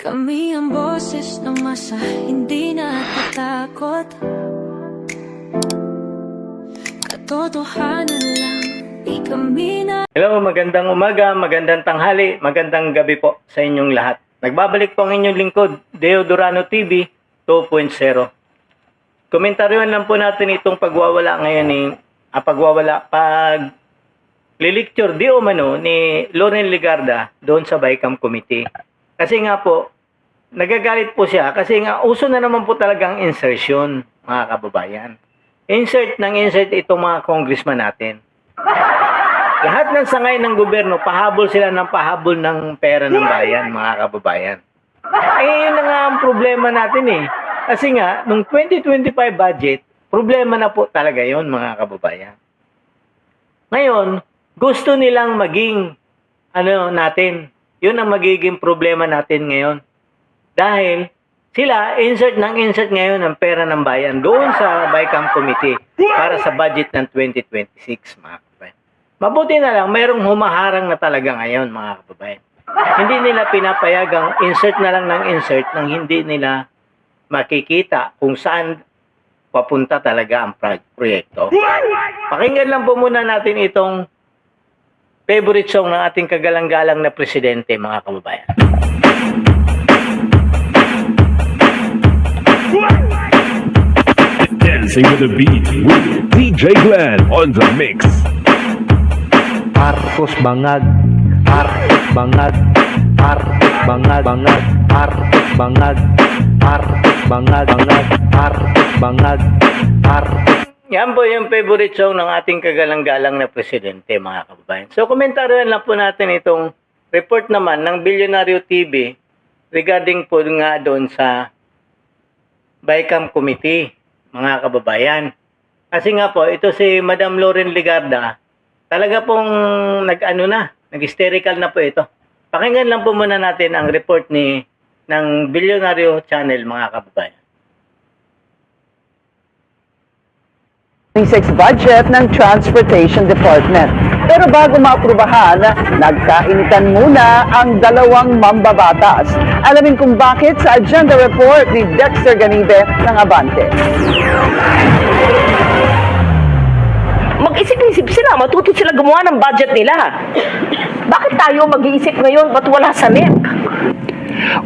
Kami ang boses ng masa, hindi natatakot. Katotohanan lang, di kami na... Hello, magandang umaga, magandang tanghali, magandang gabi po sa inyong lahat. Nagbabalik po ang inyong lingkod, Deo Durano TV 2.0. Komentaryohan lang po natin itong pagwawala ngayon lilicture di umano ni Loren Legarda doon sa BICAM Committee. Kasi nga po, nagagalit po siya kasi nga uso na naman po talagang insertion, mga kababayan. Insert itong mga congressman natin. Lahat ng sangay ng gobyerno, pahabol sila ng pahabol ng pera ng bayan, mga kababayan. Yun na nga ang problema natin eh. Kasi nga, nung 2025 budget, problema na po talaga yon, mga kababayan. Ngayon, gusto nilang maging natin. Yun ang magiging problema natin ngayon. Dahil sila, insert ngayon ang pera ng bayan doon sa BICAM Committee para sa budget ng 2026, mga kababayan. Mabuti na lang, mayroong humaharang na talaga ngayon, mga kababayan. Hindi nila pinapayagang insert na lang ng insert nang hindi nila makikita kung saan papunta talaga ang proyekto. Pakinggan lang po muna natin itong favorite song ng ating kagalang-galang na presidente, mga kababayan. Dancing with the beat with DJ Glenn on the mix. Arcos bangag, Arcos bangag, Arcos bangag, bangag, Arcos bangag, Arcos bangag, bangag, Arcos bangag, Arcos. Yan po yung favorite song ng ating kagalang-galang na presidente, mga kababayan. So, komentaryohan lang po natin itong report naman ng Bilyonaryo TV regarding po nga doon sa BICAM Committee, mga kababayan. Kasi nga po, ito si Madam Loren Legarda, talaga pong nag-hysterical na po ito. Pakinggan lang po muna natin ang report ng Bilyonaryo Channel, mga kababayan. 2026 budget ng Transportation Department. Pero bago maaprubahan, nagkainitan muna ang dalawang mambabatas. Alamin kung bakit sa agenda report ni Dexter Ganibe ng Abante. Mag-isip-isip sila, matuto sila gumawa ng budget nila. Bakit tayo mag-iisip ngayon, ba't wala sa NEP?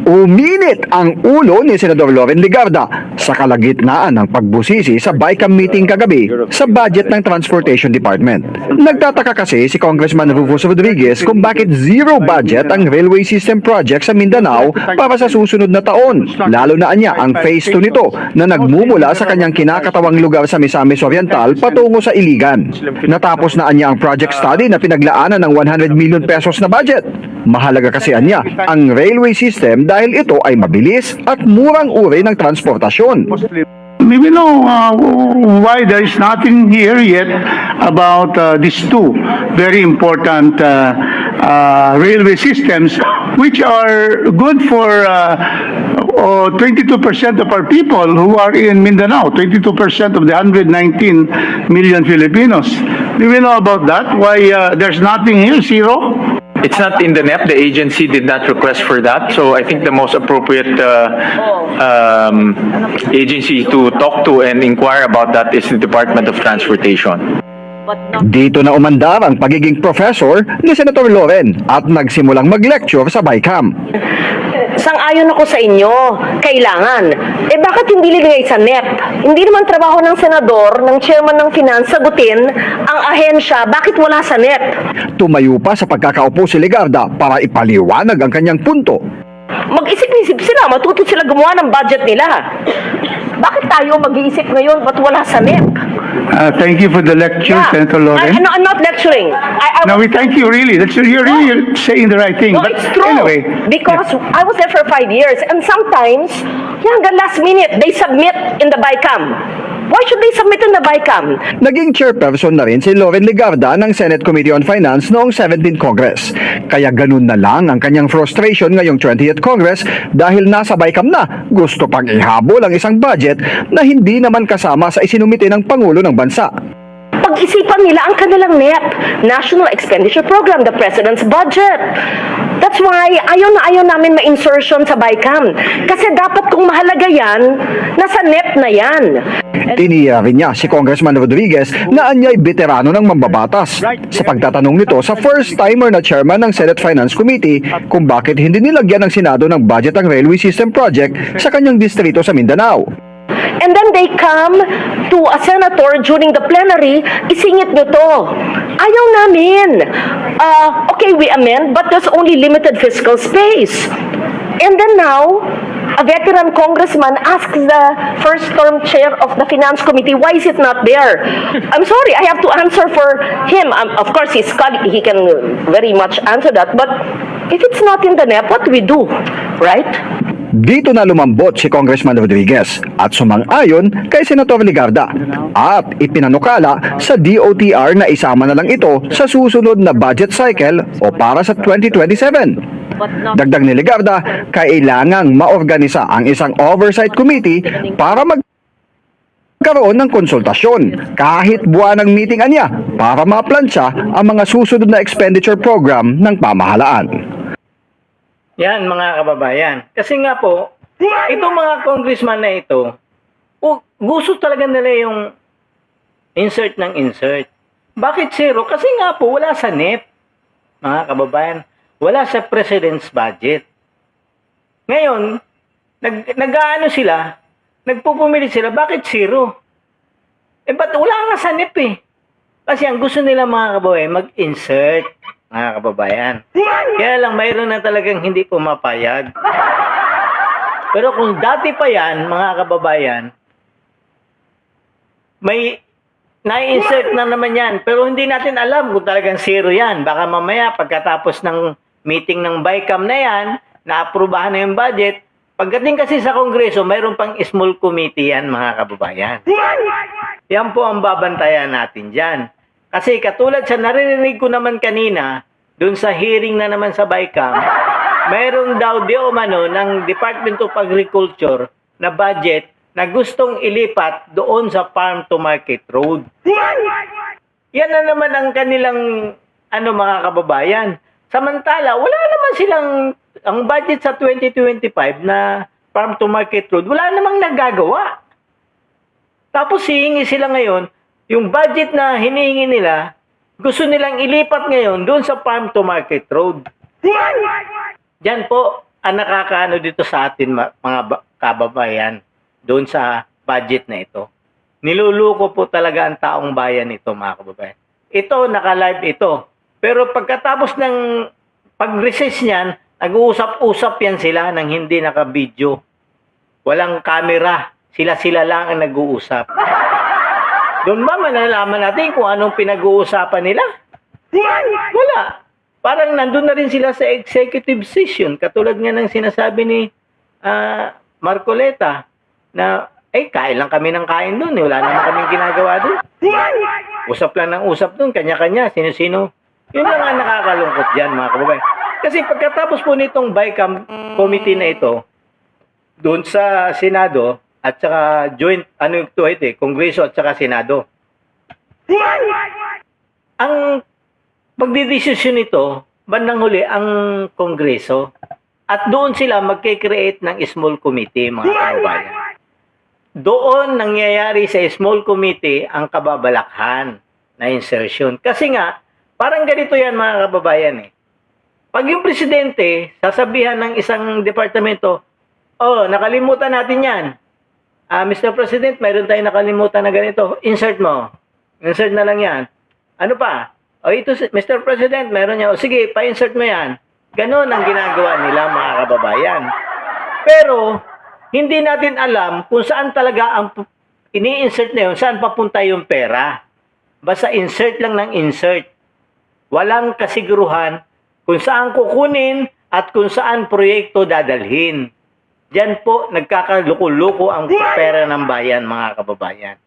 Uminit ang ulo ni Senador Loren Legarda sa kalagitnaan ng pagbusisi sa BICAM meeting kagabi sa budget ng Transportation Department. Nagtataka kasi si Congressman Rufus Rodriguez kung bakit zero budget ang railway system project sa Mindanao para sa susunod na taon, lalo na anya ang phase 2 nito na nagmumula sa kanyang kinakatawang lugar sa Misamis Oriental patungo sa Iligan. Natapos na anya ang project study na pinaglaanan ng 100 million pesos na budget. Mahalaga kasi anya ang railway system dahil ito ay mabilis at murang uri ng transportasyon. We know why there is nothing here yet about these two very important railway systems which are good for 22% of our people who are in Mindanao, 22% of the 119 million Filipinos. Do we know about that? Why there's nothing here, zero? It's not in the NEP. The agency did not request for that. So I think the most appropriate agency to talk to and inquire about that is the Department of Transportation. Dito na umandar ang pagiging professor ni Senator Loren at nagsimulang mag-lecture sa BICAM. Sang-ayon ako sa inyo, kailangan. Bakit hindi ligay sa NEP? Hindi naman trabaho ng senador, ng chairman ng finance, sagutin ang ahensya, bakit wala sa NEP? Tumayo pa sa pagkakaupo si Legarda para ipaliwanag ang kanyang punto. Mag-isip-isip sila, matuto sila gumawa ng budget nila. Bakit tayo mag-iisip ngayon, ba't wala sa NEP? Thank you for the lecture, Senator Loren. I'm not lecturing. No, we thank you really. You're really saying the right thing. No, But it's true. anyway, Because I was there for 5 years, and sometimes, hanggang last minute, they submit in the BICAM. Why should they submit in the BICAM? Naging chairperson na rin si Loren Legarda ng Senate Committee on Finance noong 17th Congress. Kaya ganun na lang ang kanyang frustration ngayong 20th Congress dahil nasa BICAM na gusto pang ihabol ang isang budget na hindi naman kasama sa isinumite ng Pangulo ng Bansa. Pag pag-isipan nila ang kanilang NEP, National Expenditure Program, the President's Budget. That's why ayaw namin ma-insertion sa BICAM. Kasi dapat kung mahalaga yan, nasa NEP na yan. Tiniya rin niya si Congressman Rodriguez na anyay veterano ng mambabatas sa pagtatanong nito sa first-timer na chairman ng Senate Finance Committee kung bakit hindi nilagyan ng Senado ng budget ang railway system project sa kanyang distrito sa Mindanao. And then they come to a senator during the plenary, isingit nyo to. Ayaw namin. Okay, we amend, but there's only limited fiscal space. And then now, a veteran congressman asks the first-term chair of the Finance Committee, why is it not there? I'm sorry, I have to answer for him. Of course, he can very much answer that. But if it's not in the NEP, what do we do? Right? Dito na lumambot si Congressman Rodriguez at sumang-ayon kay Senator Ligarda at ipinanukala sa DOTR na isama na lang ito sa susunod na budget cycle o para sa 2027. Dagdag ni Ligarda, kailangang maorganisa ang isang oversight committee para magkaroon ng konsultasyon kahit buwan ng meeting niya para maplansya ang mga susunod na expenditure program ng pamahalaan. Yan mga kababayan. Kasi nga po, itong mga congressman na ito, gusto talaga nila yung insert ng insert. Bakit zero? Kasi nga po, wala sa NEP, mga kababayan. Wala sa President's budget. Ngayon, nag-aano sila, nagpupumili sila, bakit zero? Ba't wala nga sa NEP eh? Kasi ang gusto nila mga kababayan, mag-insert, mga kababayan. Kaya lang, mayroon na talagang hindi pumapayag. Pero kung dati pa yan, mga kababayan, may na-insert na naman yan. Pero hindi natin alam kung talagang zero yan. Baka mamaya, pagkatapos ng meeting ng BICAM na yan, na-aprobahan na yung budget, pagdating kasi sa Kongreso, mayroon pang small committee yan, mga kababayan. Yan po ang babantayan natin dyan. Kasi katulad sa naririnig ko naman kanina, dun sa hearing na naman sa BICAM, mayroong daw di umano ng Department of Agriculture na budget na gustong ilipat doon sa farm to market road. Yan na naman ang kanilang mga kababayan. Samantala, wala naman silang, ang budget sa 2025 na farm to market road, wala namang nagagawa. Tapos hihingi sila ngayon, yung budget na hinihingi nila, gusto nilang ilipat ngayon doon sa farm to market road. Diyan po ang nakakaano dito sa atin mga kababayan doon sa budget na ito. Niluluko po talaga ang taong bayan ito, mga kababayan. Ito, naka-live ito. Pero pagkatapos ng pag-recess niyan, nag-uusap-usap yan sila ng hindi naka-video. Walang camera. Sila-sila lang ang nag-uusap. Doon ba malalaman natin kung anong pinag-uusapan nila? Wala. Parang nandun na rin sila sa executive session. Katulad nga ng sinasabi ni Marcoleta na, kain lang kami ng kain doon. Wala naman kaming ginagawa doon. Usap lang ng usap doon. Kanya-kanya. Sino-sino. Yun lang ang nakakalungkot dyan, mga kababayan. Kasi pagkatapos po nitong BICAM committee na ito, doon sa Senado, at saka joint, Kongreso at saka Senado. Ang magdidesisyon nito, bandang huli, ang Kongreso. At doon sila magkikreate ng small committee, mga kababayan. Doon nangyayari sa small committee ang kababalakhan na insertion. Kasi nga, parang ganito yan, mga kababayan eh. Pag yung presidente, sasabihan ng isang departamento, nakalimutan natin yan. Mr. President, mayroon tayong nakalimutan na ganito. Insert mo. Insert na lang yan. Ano pa? Ito, Mr. President, mayroon niya. Sige, pa-insert mo yan. Ganon ang ginagawa nila, mga kababayan. Pero, hindi natin alam kung saan talaga ang ini-insert na yun, saan papunta yung pera. Basta insert lang ng insert. Walang kasiguruhan kung saan kukunin at kung saan proyekto dadalhin. Diyan po nagkakaluko-luko ang pera ng bayan, mga kababayan.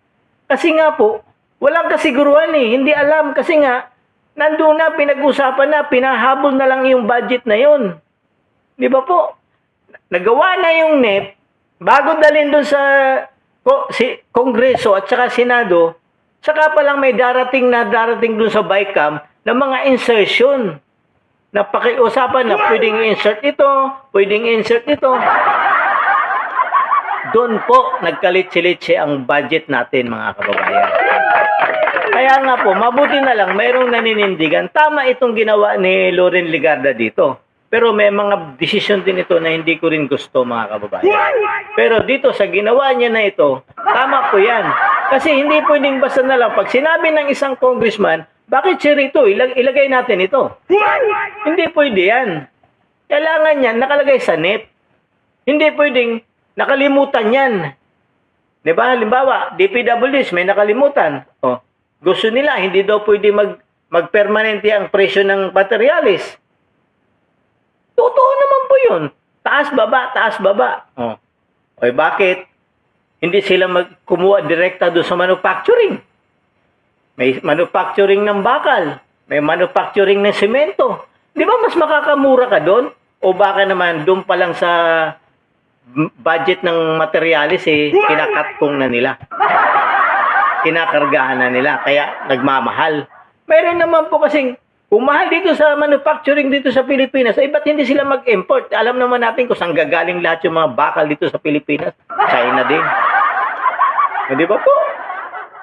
Kasi nga po, walang kasiguruhan eh. Hindi alam kasi nga, nandun na, pinag-usapan na, pinahabol na lang yung budget na yun. Di ba po? Nagawa na yung NEP, bago dalhin doon sa Kongreso at saka Senado, Saka pa lang may darating dun sa BICAM ng mga insertion na pakiusapan na pwedeng insert ito, pwedeng insert ito. Doon po nagkalit-silitsi ang budget natin, mga kababayan. Kaya nga po, mabuti na lang mayroong naninindigan. Tama itong ginawa ni Loren Legarda dito. Pero may mga desisyon din ito na hindi ko rin gusto, mga kababayan. Pero dito sa ginawa niya na ito, tama po yan. Kasi hindi pwedeng basta na lang. Pag sinabi ng isang congressman, bakit siya rito? Ilagay natin ito. Hindi pwede yan. Kailangan yan nakalagay sa NEP. Hindi pwedeng nakalimutan yan. Diba? Halimbawa, DPWs may nakalimutan. O, gusto nila, hindi daw pwede magpermanente ang presyo ng materialis. Totoo naman po yun. Taas, baba. O, bakit? Hindi sila kumuha direkta doon sa manufacturing. May manufacturing ng bakal. May manufacturing ng semento. Di ba mas makakamura ka doon? O baka naman doon pa lang sa budget ng materialis kinakatkong na nila. Kinakargahan na nila. Kaya nagmamahal. Mayroon naman po kasing kung mahal dito sa manufacturing dito sa Pilipinas, ba't hindi sila mag-import? Alam naman natin kung saan gagaling lahat yung mga bakal dito sa Pilipinas. China din. Di ba po?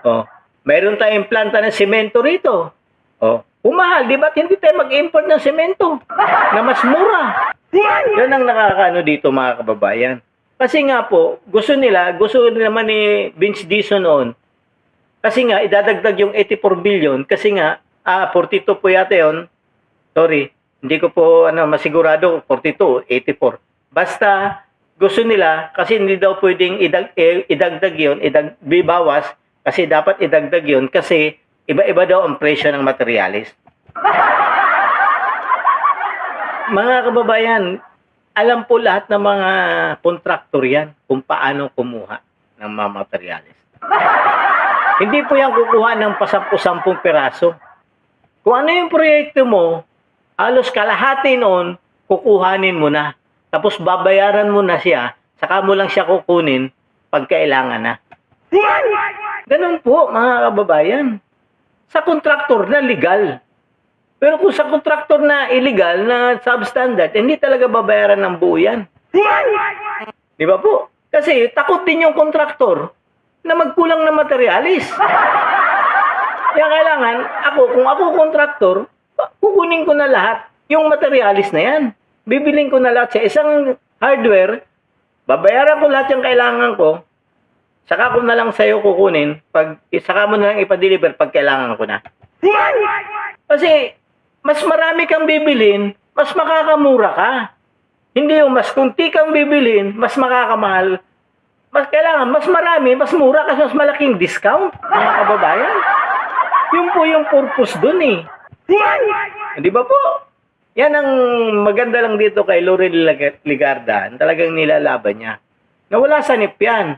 Oh, mayroon tayong planta ng semento rito. Oh, kung mahal, di ba't hindi tayo mag-import ng semento na mas mura? Yan ang nakakaano dito, mga kababayan. Kasi nga po, gusto naman ni Vince Dizon noon. Kasi nga, idadagdag yung 84 billion. Kasi nga, 42 po yata yun. Sorry, hindi ko po masigurado 42, 84. Basta, gusto nila, kasi hindi daw pwedeng idagdag yun, bibawas, kasi dapat idagdag yun, kasi iba-iba daw ang presyo ng materialis. Mga kababayan, alam po lahat ng mga kontraktor yan kung paano kumuha ng mga materialis. Hindi po yan kukuha ng 10-10 piraso. Kung ano yung proyekto mo, halos kalahati noon, kukuhanin mo na. Tapos babayaran mo na siya, saka mo lang siya kukunin pag kailangan na. Ganun po, mga kababayan. Sa kontraktor na legal. Pero kung sa kontraktor na illegal, na substandard, hindi talaga babayaran ng buo yan. Di ba po? Kasi takot din yung kontraktor na magkulang na materialis. Kaya kailangan, kung ako kontraktor, kukunin ko na lahat yung materialis na yan. Bibiling ko na lahat sa isang hardware, babayaran ko lahat yung kailangan ko, saka ko na lang sa'yo kukunin, saka mo na lang ipa-deliver pag kailangan ko na. Kasi, mas marami kang bibilin, mas makakamura ka. Hindi yung mas kunti kang bibilin, mas makakamahal. Kailangan, mas marami, mas mura kasi mas malaking discount, mga kababayan. Yun po yung purpose dun Di ba po? Yan ang maganda lang dito kay Loren Legarda. Talagang nilalaban niya. Nawala sa NEP yan.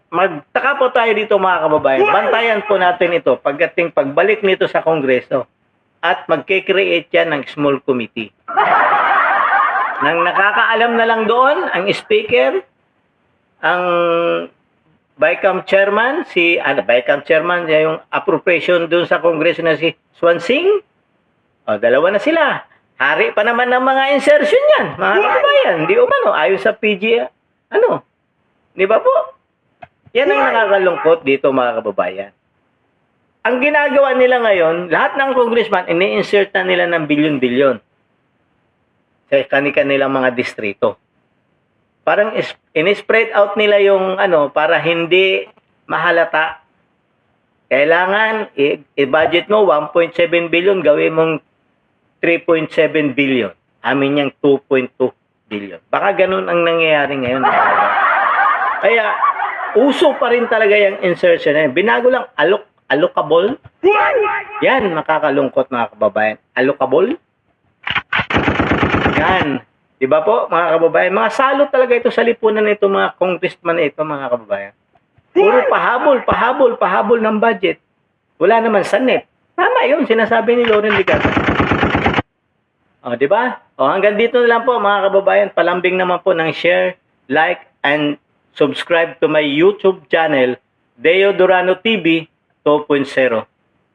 Magtaka po tayo dito, mga kababayan. Bantayan po natin ito pagbalik nito sa Kongreso. At magkikreate yan ng small committee. Nang nakakaalam na lang doon, ang speaker, ang BICAM chairman, BICAM chairman, yung appropriation doon sa Kongreso na si Swansing. O, dalawa na sila. Hari pa naman ng mga insertion yan, mga kababayan. Di umano, ayon sa PG, Di ba po? Yan ang nakakalungkot dito, mga kababayan. Ang ginagawa nila ngayon, lahat ng congressman, ini-insert na nila ng bilyon-bilyon sa kanilang mga distrito. Parang in-spread out nila yung para hindi mahalata. Kailangan i-budget mo 1.7 billion, gawin mong 3.7 billion. Amin yung 2.2 billion. Baka ganun ang nangyayari ngayon. Kaya uso pa rin talaga yung insertion na yun. Binago lang allocable. Yan, makakalungkot, mga kababayan. Allocable. Yan. Diba po, mga kababayan? Mga salot talaga ito sa lipunan nito, mga congressman na ito, mga kababayan. Puro pahabol ng budget. Wala naman sa NEP. Tama yun, sinasabi ni Loren Legarda. O, diba? O, hanggang dito na lang po, mga kababayan. Palambing naman po ng share, like, and subscribe to my YouTube channel, Deo Durano TV 2.0.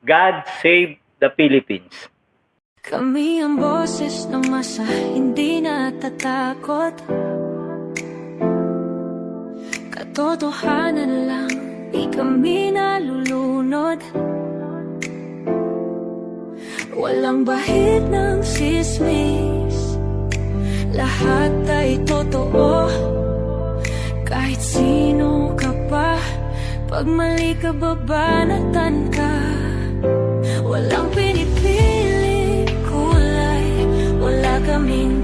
God save the Philippines. Kami ang boses ng masa, hindi natatakot. Katotohanan lang, di kami nalulunod. Walang bahid ng sismis, lahat ay totoo. Kahit sino ka pa, pag mali ka babanatan ka. Walang pinipili kulay, wala kaming